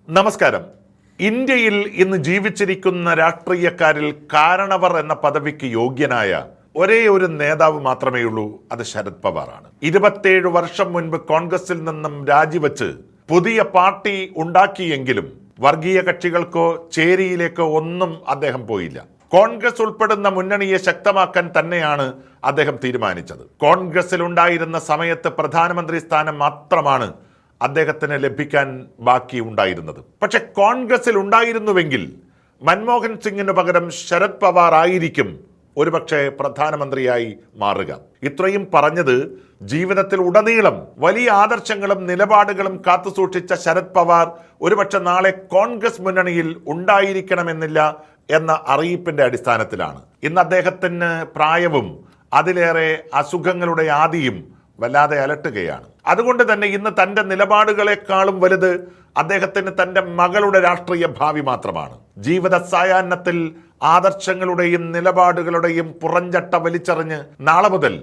നമസ്കാരം. ഇന്ത്യയിൽ ഇന്ന് ജീവിച്ചിരിക്കുന്ന രാഷ്ട്രീയക്കാരിൽ കാരണവർ എന്ന പദവിക്ക് യോഗ്യനായ ഒരേ ഒരു നേതാവ് മാത്രമേ ഉള്ളൂ. അത് ശരത് പവാറാണ്. 27 വർഷം മുൻപ് കോൺഗ്രസിൽ നിന്നും രാജിവെച്ച് പുതിയ പാർട്ടി ഉണ്ടാക്കിയെങ്കിലും വർഗീയ കക്ഷികൾക്കോ ചേരിയിലേക്കോ ഒന്നും അദ്ദേഹം പോയില്ല. കോൺഗ്രസ് ഉൾപ്പെടുന്ന മുന്നണിയെ ശക്തമാക്കാൻ തന്നെയാണ് അദ്ദേഹം തീരുമാനിച്ചത്. കോൺഗ്രസിൽ ഉണ്ടായിരുന്ന സമയത്ത് പ്രധാനമന്ത്രി സ്ഥാനം മാത്രമാണ് അദ്ദേഹത്തിന് ലഭിക്കാൻ ബാക്കി ഉണ്ടായിരുന്നത്. പക്ഷെ കോൺഗ്രസിൽ ഉണ്ടായിരുന്നുവെങ്കിൽ മൻമോഹൻ സിംഗിന് പകരം ശരത് പവാർ ആയിരിക്കും ഒരുപക്ഷെ പ്രധാനമന്ത്രിയായി മാറുക. ഇത്രയും പറഞ്ഞത് ജീവിതത്തിൽ ഉടനീളം വലിയ ആദർശങ്ങളും നിലപാടുകളും കാത്തുസൂക്ഷിച്ച ശരത് പവാർ ഒരുപക്ഷെ നാളെ കോൺഗ്രസ് മുന്നണിയിൽ ഉണ്ടായിരിക്കണമെന്നില്ല എന്ന അറിയിപ്പിന്റെ അടിസ്ഥാനത്തിലാണ്. ഇന്ന് അദ്ദേഹത്തിന് പ്രായവും അതിലേറെ അസുഖങ്ങളുടെ ആദിയും വല്ലാതെ അലട്ടുകയാണ്. അതുകൊണ്ട് തന്നെ ഇന്ന് തൻ്റെ നിലപാടുകളെക്കാളും വലുത് അദ്ദേഹത്തിന് തൻ്റെ മകളുടെ രാഷ്ട്രീയ ഭാവി മാത്രമാണ്. ജീവിത സായാഹ്നത്തിൽ ആദർശങ്ങളുടെയും നിലപാടുകളുടെയും പുറഞ്ചട്ട വലിച്ചെറിഞ്ഞ് നാളെ മുതൽ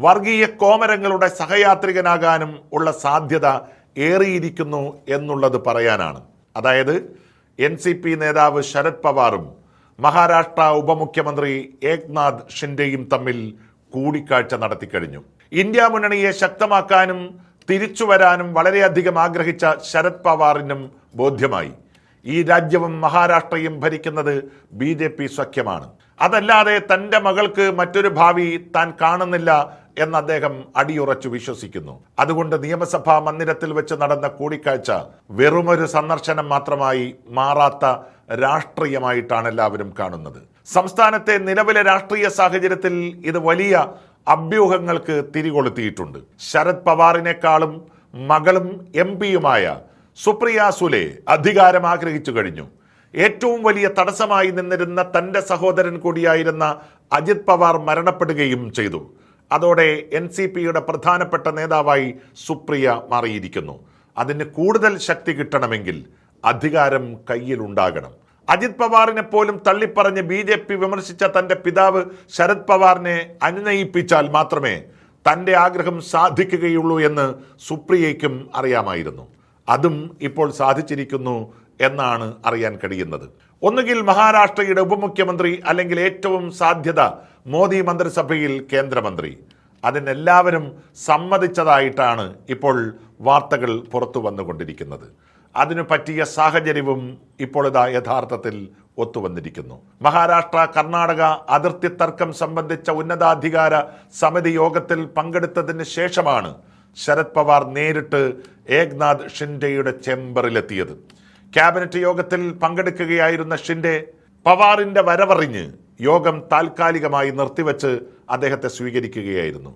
വർഗീയ കോമരങ്ങളുടെ സഹയാത്രികനാകാനും ഉള്ള സാധ്യത ഏറിയിരിക്കുന്നു എന്നുള്ളത് പറയാനാണ്. അതായത് NCP നേതാവ് ശരത് പവാറും മഹാരാഷ്ട്ര ഉപമുഖ്യമന്ത്രി ഏക്നാഥ് ഷിൻഡെയും തമ്മിൽ കൂടിക്കാഴ്ച നടത്തിക്കഴിഞ്ഞു. ഇന്ത്യ മുന്നണിയെ ശക്തമാക്കാനും തിരിച്ചു വരാനും വളരെയധികം ആഗ്രഹിച്ച ശരത് പവാറിനും ബോധ്യമായി ഈ രാജ്യവും മഹാരാഷ്ട്രയും ഭരിക്കുന്നത് BJP സഖ്യമാണ്. അതല്ലാതെ തൻ്റെ മകൾക്ക് മറ്റൊരു ഭാവി താൻ കാണുന്നില്ല എന്ന് അദ്ദേഹം അടിയുറച്ചു വിശ്വസിക്കുന്നു. അതുകൊണ്ട് നിയമസഭാ മന്ദിരത്തിൽ വെച്ച് നടന്ന കൂടിക്കാഴ്ച വെറുമൊരു സന്ദർശനം മാത്രമായി മാറാത്ത രാഷ്ട്രീയമായിട്ടാണ് എല്ലാവരും കാണുന്നത്. സംസ്ഥാനത്തെ നിലവിലെ രാഷ്ട്രീയ സാഹചര്യത്തിൽ ഇത് വലിയ അഭ്യൂഹങ്ങൾക്ക് തിരികൊളുത്തിയിട്ടുണ്ട്. ശരത് പവാറിനേക്കാളും മകളും MP-യുമായ സുപ്രിയ സുലെ അധികാരം ആഗ്രഹിച്ചു കഴിഞ്ഞു. ഏറ്റവും വലിയ തടസ്സമായി നിന്നിരുന്ന തൻ്റെ സഹോദരൻ കൂടിയായിരുന്ന അജിത് പവാർ മരണപ്പെടുകയും ചെയ്തു. അതോടെ NCPയുടെ പ്രധാനപ്പെട്ട നേതാവായി സുപ്രിയ മാറിയിരിക്കുന്നു. അതിന് കൂടുതൽ ശക്തി കിട്ടണമെങ്കിൽ അധികാരം കയ്യിലുണ്ടാകണം. അജിത് പവാറിനെ പോലും തള്ളിപ്പറഞ്ഞ് BJP വിമർശിച്ച തൻ്റെ പിതാവ് ശരത് പവാറിനെ അനുനയിപ്പിച്ചാൽ മാത്രമേ തൻ്റെ ആഗ്രഹം സാധിക്കുകയുള്ളൂ എന്ന് സുപ്രിയയ്ക്കും അറിയാമായിരുന്നു. അതും ഇപ്പോൾ സാധിച്ചിരിക്കുന്നു എന്നാണ് അറിയാൻ കഴിയുന്നത്. ഒന്നുകിൽ മഹാരാഷ്ട്രയുടെ ഉപമുഖ്യമന്ത്രി, അല്ലെങ്കിൽ ഏറ്റവും സാധ്യത മോദി മന്ത്രിസഭയിൽ കേന്ദ്രമന്ത്രി. അതിനെല്ലാവരും സമ്മതിച്ചതായിട്ടാണ് ഇപ്പോൾ വാർത്തകൾ പുറത്തു വന്നുകൊണ്ടിരിക്കുന്നത്. അതിനു പറ്റിയ സാഹചര്യവും ഇപ്പോൾ ഇതാ യഥാർത്ഥത്തിൽ ഒത്തുവന്നിരിക്കുന്നു. മഹാരാഷ്ട്ര കർണാടക അതിർത്തി തർക്കം സംബന്ധിച്ച ഉന്നതാധികാര സമിതി യോഗത്തിൽ പങ്കെടുത്തതിന് ശേഷമാണ് ശരത് പവാർ നേരിട്ട് ഏക്നാഥ് ഷിൻഡെയുടെ ചേംബറിലെത്തിയത്. ക്യാബിനറ്റ് യോഗത്തിൽ പങ്കെടുക്കുകയായിരുന്ന ഷിൻഡെ പവാറിന്റെ വരവറിഞ്ഞ് യോഗം താൽക്കാലികമായി നിർത്തിവെച്ച് അദ്ദേഹത്തെ സ്വീകരിക്കുകയായിരുന്നു.